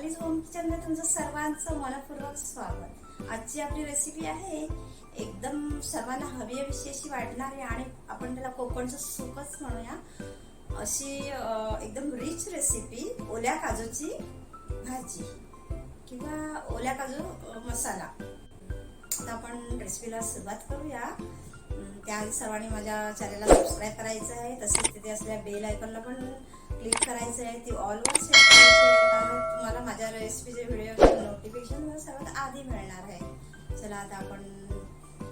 Vaishnavis home kitchen मध्ये तुमचं सर्वांचं मनपूर्वक स्वागत। आजची आपली रेसिपी आहे एकदम सर्वांना हवी अशी वाटणारी आणि आपण त्याला कोकणचं सुकच म्हणूया अशी एकदम रिच रेसिपी ओल्या काजूची भाजी किंवा ओल्या काजू मसाला। आता आपण रेसिपीला सुरुवात करूया। त्याआधी सर्वांनी माझ्या चॅनलला सबस्क्राईब करायचं आहे, तसेच तिथे असलेल्या बेल आयकॉनला पण क्लिक करायचं आहे, ती ऑलवर सेट करायची आहे, त्यामुळे तुम्हाला माझ्या रेसिपीचे व्हिडिओ नोटिफिकेशन सर्वात आधी मिळणार आहे। चला आता आपण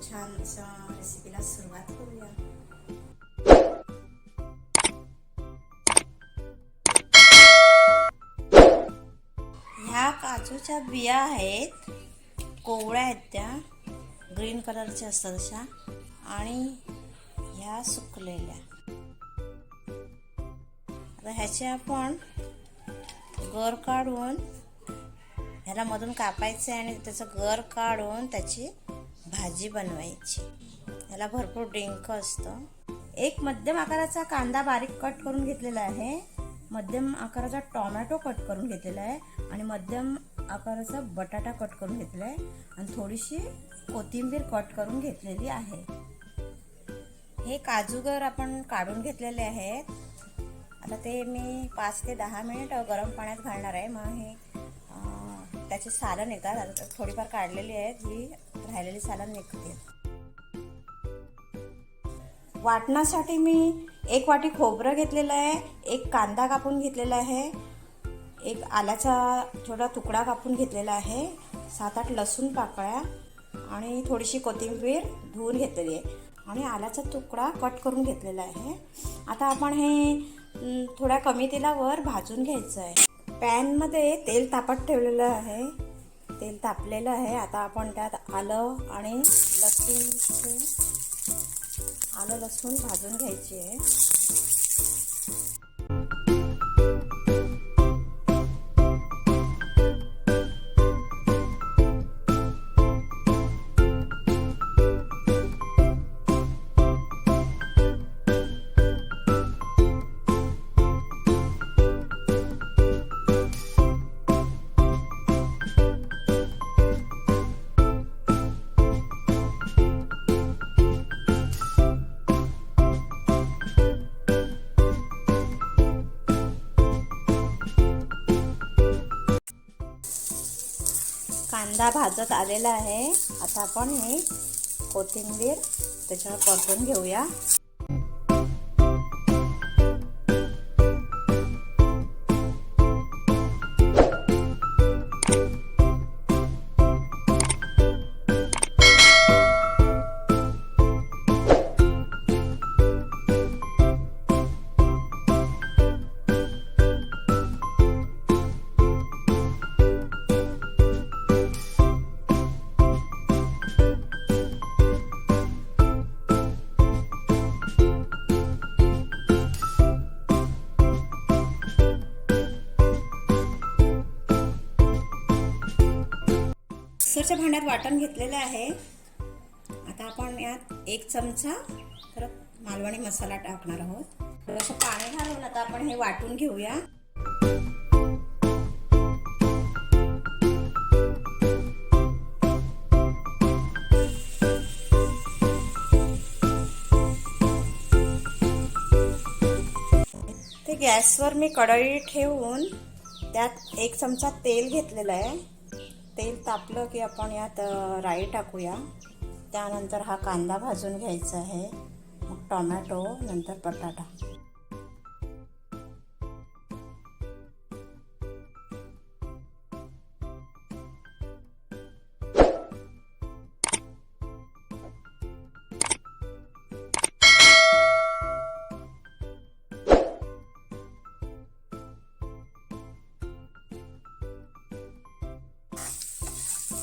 छान अशा रेसिपीला सुरुवात करूया। ह्या काजूच्या बिया आहेत, कोवळ्या आहेत, त्या ग्रीन कलरच्या असतात अशा, आणि ह्या सुकलेल्या। आता ह्याचे आपण गर काढून ह्याला मधून कापायचे आणि त्याचं गर काढून त्याची भाजी बनवायची। ह्याला भरपूर डिंक असतं। एक मध्यम आकाराचा कांदा बारीक कट करून घेतलेला आहे, मध्यम आकाराचा टोमॅटो कट करून घेतलेला आहे, आणि मध्यम आकाराचा बटाटा कट करून घेतलेला आहे, आणि थोडीशी कोथिंबीर कट करून घेतलेली आहे। हे काजूगर आपण काढून घेतलेले आहेत। आता ते मी 5 ते 10 मिनिट गरम पाण्यात घालणार आहे। मग हे त्याची सालं निघतात। आता थोडीफार काढलेली आहेत, ही राहिलेली सालं निघते। वाटण्यासाठी मी 1 वाटी खोबरं घेतलेलं आहे, 1 कांदा कापून घेतलेला आहे, 1 आल्याचा छोटा तुकडा कापून घेतलेला आहे, 7-8 लसूण पाकळ्या आणि थोडीशी कोथिंबीर धुवून घेतलेली आहे, आणि आल्याचा तुकडा कट करून घेतलेला आहे। आता आपण हे थोड्या कमी तेलावर भाजून घ्यायचं आहे। पॅनमध्ये तेल तापत ठेवलेलं आहे, तेल तापलेलं आहे। आता आपण त्यात आलं लसूण भाजून घ्यायची आहे। कांदा भाजत आलेला आहे। आता आपण हे कोथिंबीर त्याच्यावर परतून घेऊया। मिक्सरच्या भांड्यात वाटण घेतलेलं आहे। आता आपण यात 1 चमचा मालवणी मसाला टाकणार आहोत। थोडंसं पाणी घालून आता आपण हे वाटून घेऊया। ते गॅसवर मी कढई ठेवून त्यात 1 चमचा तेल घेतलेलं आहे। तेल तापलं की आपण यात राई टाकूया। त्यानंतर हा कांदा भाजून घ्यायचा आहे, मग टोमॅटो, नंतर बटाटा।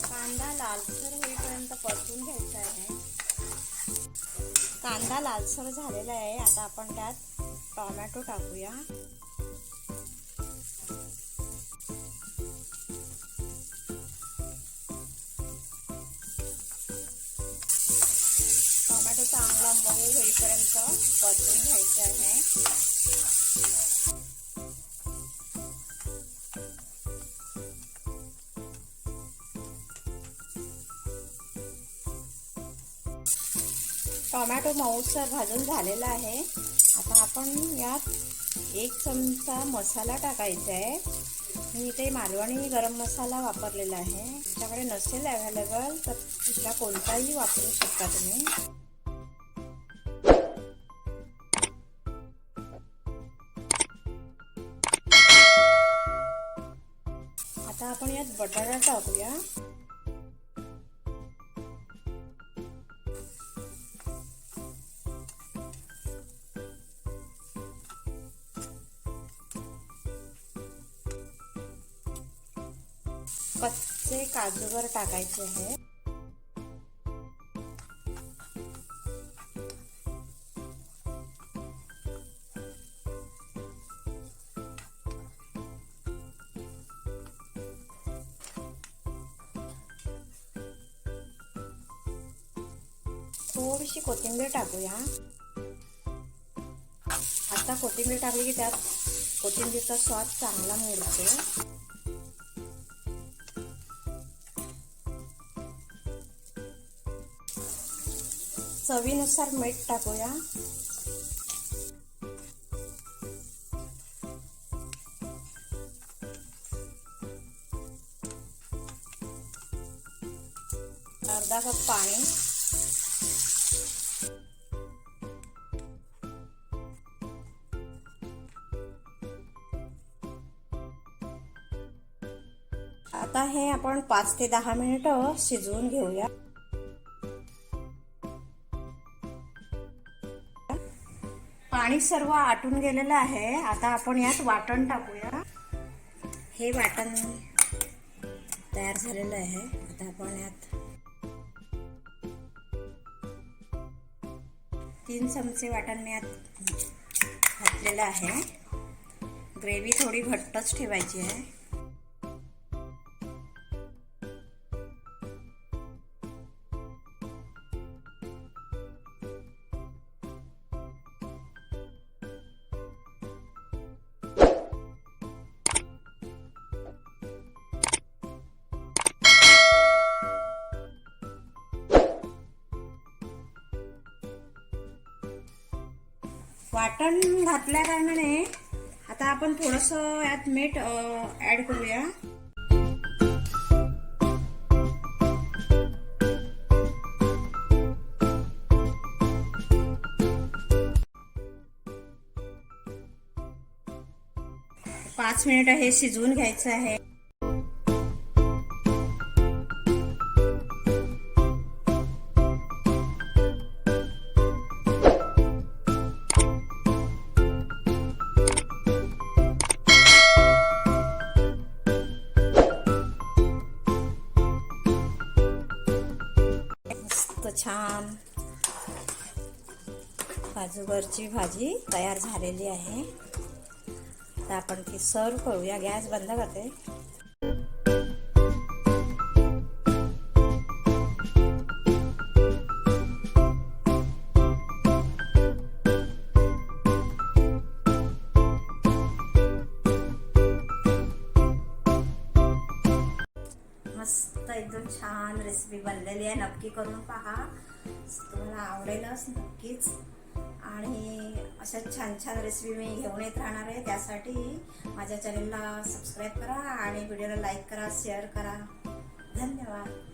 कांदा लालसर होईपर्यंत परतून घ्यायचा आहे। कांदा लालसर झालेला आहे। आता आपण त्यात टोमॅटो टाकूया। टोमॅटो चांगला मऊ होईपर्यंत परतून घ्यायचा आहे। टोमॅटो मऊसर भाजून झालेला आहे. आता आपण यात 1 चमचा मसाला टाकायचा आहे. मी इथे मालवणी गरम मसाला वापरलेला आहे. तुमच्याकडे नसेल अवेलेबल तर दुसरा कोणताही वापरू शकता तुम्ही. आता आपण यात बटाटा टाकूया. कच्चे काजूगर टाकायचे आहे. थोडीशी कोथिंबीर टाकूया. आता कोथिंबीर टाकली की त्यात कोथिंबीरचा स्वाद चांगला मुरतो. चवीनुसार मीठ टाकूया. अर्धा कप पाणी. आता हे आपण 5 ते 10 मिनिटं शिजवून घेऊया. पाणी सर्व आटून गेलेलं आहे. आता आपण यात वाटण टाकूया. हे वाटण तयार झालेलं आहे. आता आपण यात 3 चमचे वाटण मी यात घातलेलं आहे. ग्रेव्ही थोडी घट्टच ठेवायची आहे. वाटण घातल्या कारणाने आता आपण थोडंसं यात मीठ ऍड करूया. पाच मिनिट हे शिजवून घ्यायचं आहे. छान काजूगरची भाजी तयार झालेली आहे. आता आपण ती सर्व करूया. गॅस बंद करते. मस्त एकदम छान रेसिपी बनलेली आहे. नक्की करून पहा. तुम्हाला आवडेलच नक्कीच. आणि अशा छान छान रेसिपी मी घेऊन येत राहणार आहे. त्यासाठी माझ्या चॅनलला सबस्क्राईब करा आणि व्हिडिओला लाईक करा, शेअर करा. धन्यवाद.